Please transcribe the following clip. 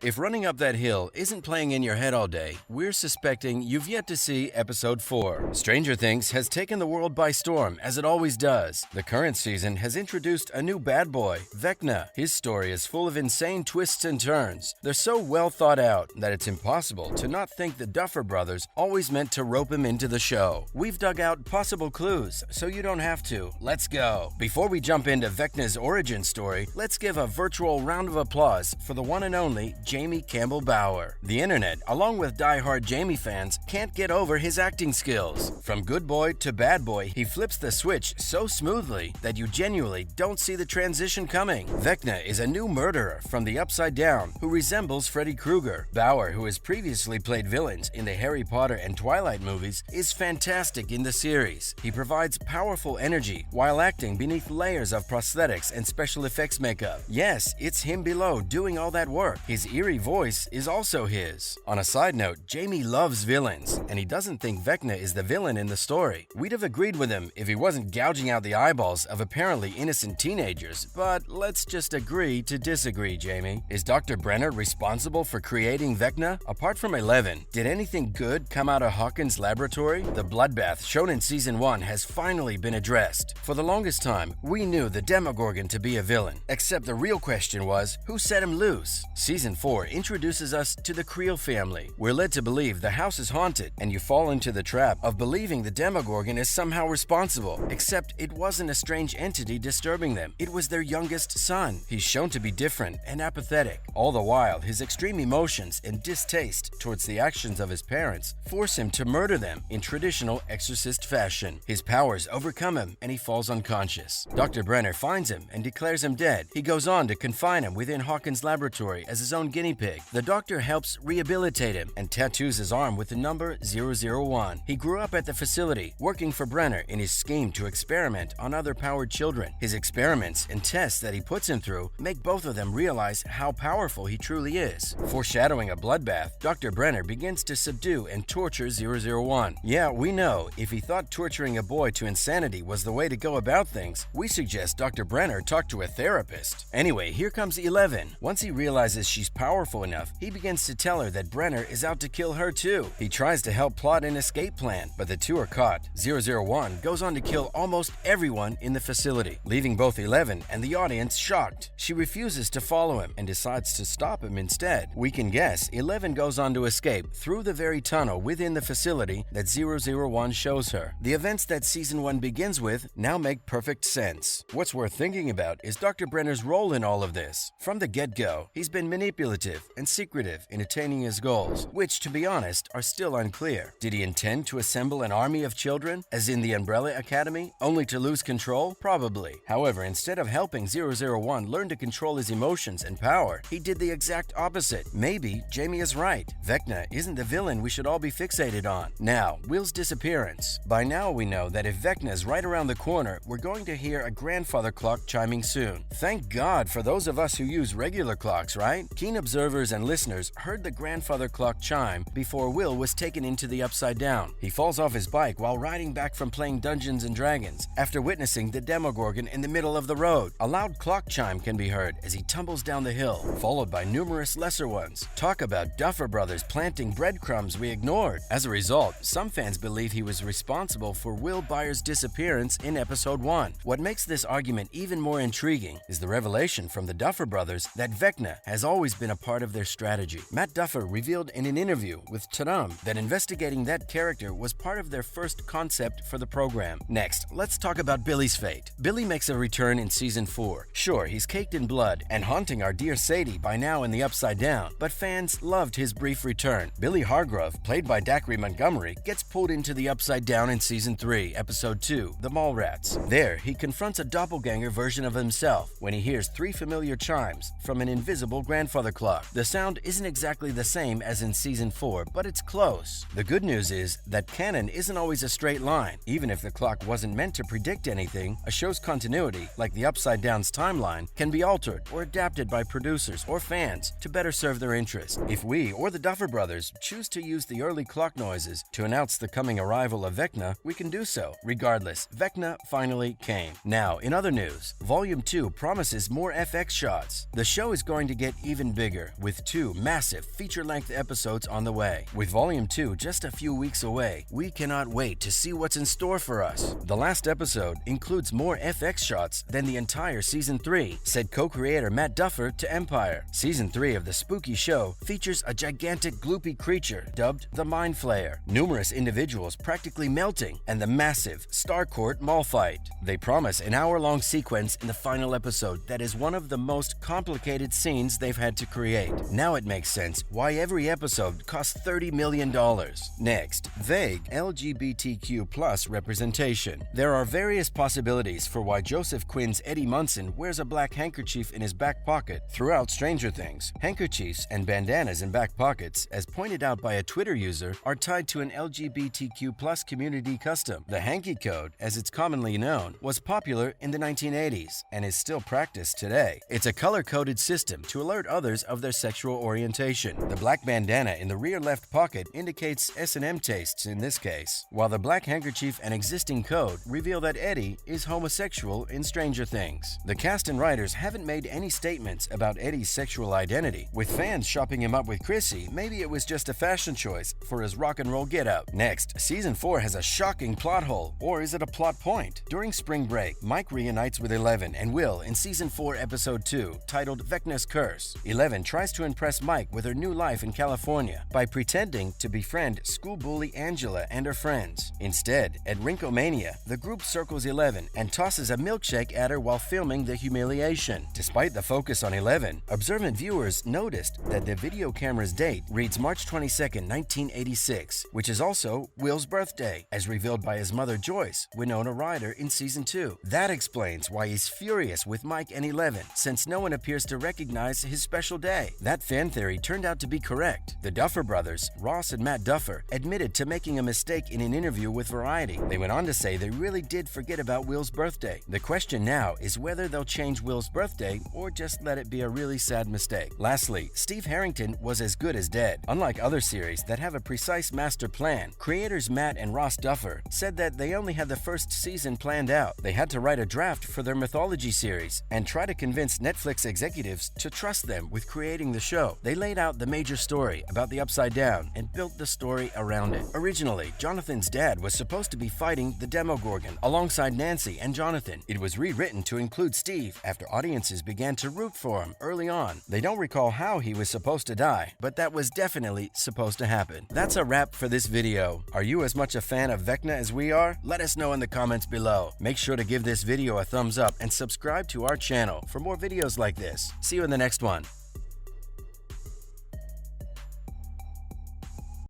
If Running Up That Hill isn't playing in your head all day, we're suspecting you've yet to see Episode 4. Stranger Things has taken the world by storm, as it always does. The current season has introduced a new bad boy, Vecna. His story is full of insane twists and turns. They're so well thought out that it's impossible to not think the Duffer Brothers always meant to rope him into the show. We've dug out possible clues, so you don't have to. Let's go. Before we jump into Vecna's origin story, let's give a virtual round of applause for the one and only Jamie Campbell Bower. The internet, along with die-hard Jamie fans, can't get over his acting skills. From good boy to bad boy, he flips the switch so smoothly that you genuinely don't see the transition coming. Vecna is a new murderer from the Upside Down who resembles Freddy Krueger. Bower, who has previously played villains in the Harry Potter and Twilight movies, is fantastic in the series. He provides powerful energy while acting beneath layers of prosthetics and special effects makeup. Yes, it's him below doing all that work. His eerie voice is also his. On a side note, Jamie loves villains, and he doesn't think Vecna is the villain in the story. We'd have agreed with him if he wasn't gouging out the eyeballs of apparently innocent teenagers, but let's just agree to disagree, Jamie. Is Dr. Brenner responsible for creating Vecna? Apart from 11, did anything good come out of Hawkins' laboratory? The bloodbath shown in Season 1 has finally been addressed. For the longest time, we knew the Demogorgon to be a villain, except the real question was, who set him loose? Season 4 introduces us to the Creel family. We're led to believe the house is haunted, and you fall into the trap of believing the Demogorgon is somehow responsible, except it wasn't a strange entity disturbing them. It was their youngest son. He's shown to be different and apathetic. All the while, his extreme emotions and distaste towards the actions of his parents force him to murder them in traditional exorcist fashion. His powers overcome him, and he falls unconscious. Dr. Brenner finds him and declares him dead. He goes on to confine him within Hawkins' laboratory as his own guinea pig. The doctor helps rehabilitate him and tattoos his arm with the number 001. He grew up at the facility, working for Brenner in his scheme to experiment on other powered children. His experiments and tests that he puts him through make both of them realize how powerful he truly is. Foreshadowing a bloodbath, Dr. Brenner begins to subdue and torture 001. Yeah, we know, if he thought torturing a boy to insanity was the way to go about things, we suggest Dr. Brenner talk to a therapist. Anyway, here comes 11. Once he realizes she's powerful enough, he begins to tell her that Brenner is out to kill her too. He tries to help plot an escape plan, but the two are caught. 001 goes on to kill almost everyone in the facility, leaving both 11 and the audience shocked. She refuses to follow him and decides to stop him instead. We can guess 11 goes on to escape through the very tunnel within the facility that 001 shows her. The events that Season 1 begins with now make perfect sense. What's worth thinking about is Dr. Brenner's role in all of this. From the get-go, he's been manipulative and secretive in attaining his goals, which, to be honest, are still unclear. Did he intend to assemble an army of children, as in the Umbrella Academy, only to lose control? Probably. However, instead of helping 001 learn to control his emotions and power, he did the exact opposite. Maybe Jamie is right. Vecna isn't the villain we should all be fixated on. Now, Will's disappearance. By now we know that if Vecna's right around the corner, we're going to hear a grandfather clock chiming soon. Thank God for those of us who use regular clocks, right? Keen observers and listeners heard the grandfather clock chime before Will was taken into the Upside Down. He falls off his bike while riding back from playing Dungeons and Dragons after witnessing the Demogorgon in the middle of the road. A loud clock chime can be heard as he tumbles down the hill, followed by numerous lesser ones. Talk about Duffer Brothers planting breadcrumbs we ignored. As a result, some fans believe he was responsible for Will Byers' disappearance in Episode 1. What makes this argument even more intriguing is the revelation from the Duffer Brothers that Vecna has always been a part of their strategy. Matt Duffer revealed in an interview with Taram that investigating that character was part of their first concept for the program. Next, let's talk about Billy's fate. Billy makes a return in Season 4. Sure, he's caked in blood and haunting our dear Sadie by now in the Upside Down, but fans loved his brief return. Billy Hargrove, played by Dacre Montgomery, gets pulled into the Upside Down in Season 3, Episode 2, The Mallrats. There, he confronts a doppelganger version of himself when he hears 3 familiar chimes from an invisible grandfather clock. The sound isn't exactly the same as in Season 4, but it's close. The good news is that canon isn't always a straight line. Even if the clock wasn't meant to predict anything, a show's continuity, like the Upside Down's timeline, can be altered or adapted by producers or fans to better serve their interests. If we or the Duffer Brothers choose to use the early clock noises to announce the coming arrival of Vecna, we can do so. Regardless, Vecna finally came. Now, in other news, Volume 2 promises more FX shots. The show is going to get even bigger. bigger, with 2 massive feature-length episodes on the way. With Volume 2 just a few weeks away, we cannot wait to see what's in store for us. The last episode includes more FX shots than the entire Season 3, said co-creator Matt Duffer to Empire. Season 3 of the spooky show features a gigantic gloopy creature dubbed the Mind Flayer, numerous individuals practically melting, and the massive Starcourt Mall fight. They promise an hour-long sequence in the final episode that is one of the most complicated scenes they've had to create. Now it makes sense why every episode costs $30 million. Next, vague LGBTQ+ representation. There are various possibilities for why Joseph Quinn's Eddie Munson wears a black handkerchief in his back pocket throughout Stranger Things. Handkerchiefs and bandanas in back pockets, as pointed out by a Twitter user, are tied to an LGBTQ+ community custom. The hanky code, as it's commonly known, was popular in the 1980s and is still practiced today. It's a color-coded system to alert others of their sexual orientation. The black bandana in the rear left pocket indicates S&M tastes in this case, while the black handkerchief and existing code reveal that Eddie is homosexual in Stranger Things. The cast and writers haven't made any statements about Eddie's sexual identity, with fans shopping him up with Chrissy. Maybe it was just a fashion choice for his rock and roll getup. Next, Season 4 has a shocking plot hole, or is it a plot point? During spring break, Mike reunites with Eleven and Will in Season 4 Episode 2, titled Vecna's Curse. Eleven tries to impress Mike with her new life in California by pretending to befriend school bully Angela and her friends. Instead, at Rinkomania, the group circles Eleven and tosses a milkshake at her while filming the humiliation. Despite the focus on Eleven, observant viewers noticed that the video camera's date reads March 22, 1986, which is also Will's birthday, as revealed by his mother Joyce, Winona Ryder, in Season 2. That explains why he's furious with Mike and Eleven, since no one appears to recognize his special day. That fan theory turned out to be correct. The Duffer brothers, Ross and Matt Duffer, admitted to making a mistake in an interview with Variety. They went on to say they really did forget about Will's birthday. The question now is whether they'll change Will's birthday or just let it be a really sad mistake. Lastly, Steve Harrington was as good as dead. Unlike other series that have a precise master plan, creators Matt and Ross Duffer said that they only had the first season planned out. They had to write a draft for their mythology series and try to convince Netflix executives to trust them with creating the show. They laid out the major story about the Upside Down and built the story around it. Originally, Jonathan's dad was supposed to be fighting the Demogorgon alongside Nancy and Jonathan. It was rewritten to include Steve after audiences began to root for him early on. They don't recall how he was supposed to die, but that was definitely supposed to happen. That's a wrap for this video. Are you as much a fan of Vecna as we are? Let us know in the comments below. Make sure to give this video a thumbs up and subscribe to our channel for more videos like this. See you in the next one.